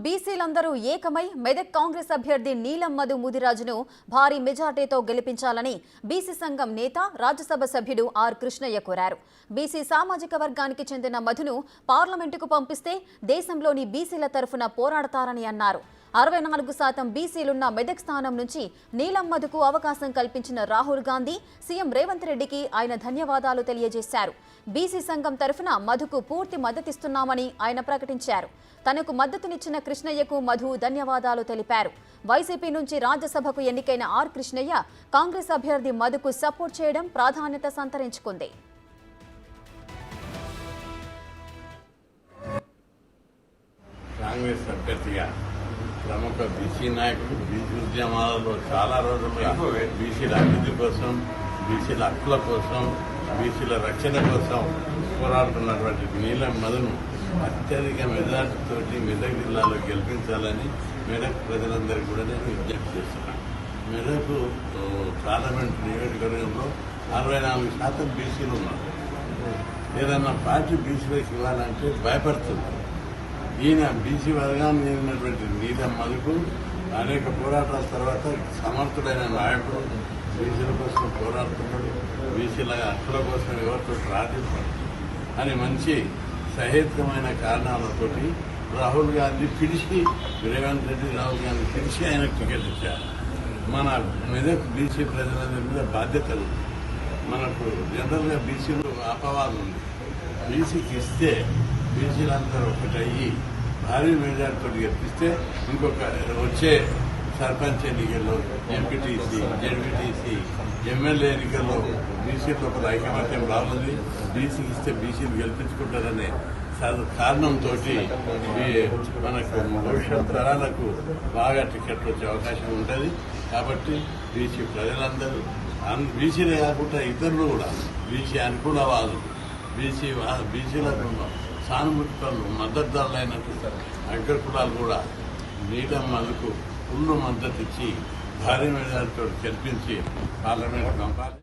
బీసీలందరూ ఏకమై మెదక్ కాంగ్రెస్ అభ్యర్థి నీలం మధు ముదిరాజును భారీ మెజార్టీతో గెలిపించాలని బీసీ సంఘం నేత రాజ్యసభ సభ్యుడు ఆర్ కృష్ణయ్య కోరారు. బీసీ సామాజిక వర్గానికి చెందిన మధును పార్లమెంటుకు పంపిస్తే దేశంలోని బీసీల తరఫున పోరాడతారని అన్నారు. 64% బీసీలున్న మెదక్ స్థానం నుంచి నీలం మధుకు అవకాశం కల్పించిన రాహుల్ గాంధీ, సీఎం రేవంత్ రెడ్డికి ఆయన ధన్యవాదాలు తెలియజేశారు. బీసీ సంఘం తరఫున మధుకు పూర్తి మద్దతిస్తున్నామని ఆయన ప్రకటించారు. తనకు మద్దతునిచ్చిన కృష్ణయ్యకు మధు ధన్యవాదాలు తెలిపారు. వైసీపీ నుంచి రాజ్యసభకు ఎన్నికైన ఆర్ కృష్ణయ్య కాంగ్రెస్ అభ్యర్థి మధుకు సపోర్ట్ చేయడం ప్రాధాన్యత సంతరించుకుంది. కాంగ్రెస్ అభ్యర్థిగా ప్రముఖ బీసీ నాయకుడు, బీసీ ఉద్యమాలలో చాలా రోజులుగా బీసీల అభివృద్ధి కోసం, బీసీల హక్కుల కోసం, బీసీల రక్షణ కోసం పోరాడుతున్నటువంటి నీలం మధును అత్యధిక మెజార్టీతోటి మెదక్ జిల్లాలో గెలిపించాలని మెదక్ ప్రజలందరికీ కూడా నేను విజ్ఞప్తి చేస్తున్నాను. మెదక్ పార్లమెంట్ నియోజకవర్గంలో 64% బీసీలు ఉన్నారు. ఏదన్నా పార్టీ బీసీలకు ఇవ్వాలంటే భయపడుతున్నారు. ఈయన బీసీ వర్గాన్ని చెందినటువంటి నీలం మధుకు అనేక పోరాటాల తర్వాత సమర్థుడైన నాయకుడు, బీసీల కోసం పోరాడుతున్నాడు, బీసీల హక్కుల కోసం ఎవరితో రాజీపడు అని మంచి సహేతుకమైన కారణాలతోటి రాహుల్ గాంధీ పిలిచి, రేవంత్ రెడ్డి రాహుల్ గాంధీ పిలిచి ఆయనకు టికెట్ ఇచ్చారు. మన మెదక్ బీసీ ప్రజలందరి మీద బాధ్యతలు. మనకు జనరల్గా బీసీలు అపవాదం ఉంది. బీసీకి ఇస్తే బీసీలందరూ ఒకటయ్యి భారీ మెజార్టీతో గెలిపిస్తే ఇంకొక వచ్చే సర్పంచ్ ఎన్నికల్లో, ఎంపీటీసీ, జెడ్పీటీసీ, ఎమ్మెల్యే ఎన్నికల్లో బీసీలకు ఒక ఐకమత్యం రానుంది. బీసీకి ఇస్తే బీసీలు గెలిపించుకుంటారనే కారణంతో మనకు భవిష్యత్ తరాలకు బాగా టికెట్ వచ్చే అవకాశం ఉంటుంది. కాబట్టి బీసీ ప్రజలందరూ, బీసీలే కాకుండా ఇతరులు కూడా, బీసీ అనుకూలవాదులు, బీసీలకు సానుభూతి పనులు, మద్దతుదారులైనటువంటి అగ్ర కులాలు కూడా నీలం మధుకు ఫుల్ మద్దతు ఇచ్చి భారీ మెజార్టీతో గెలిపించి పార్లమెంట్ పంపాలి.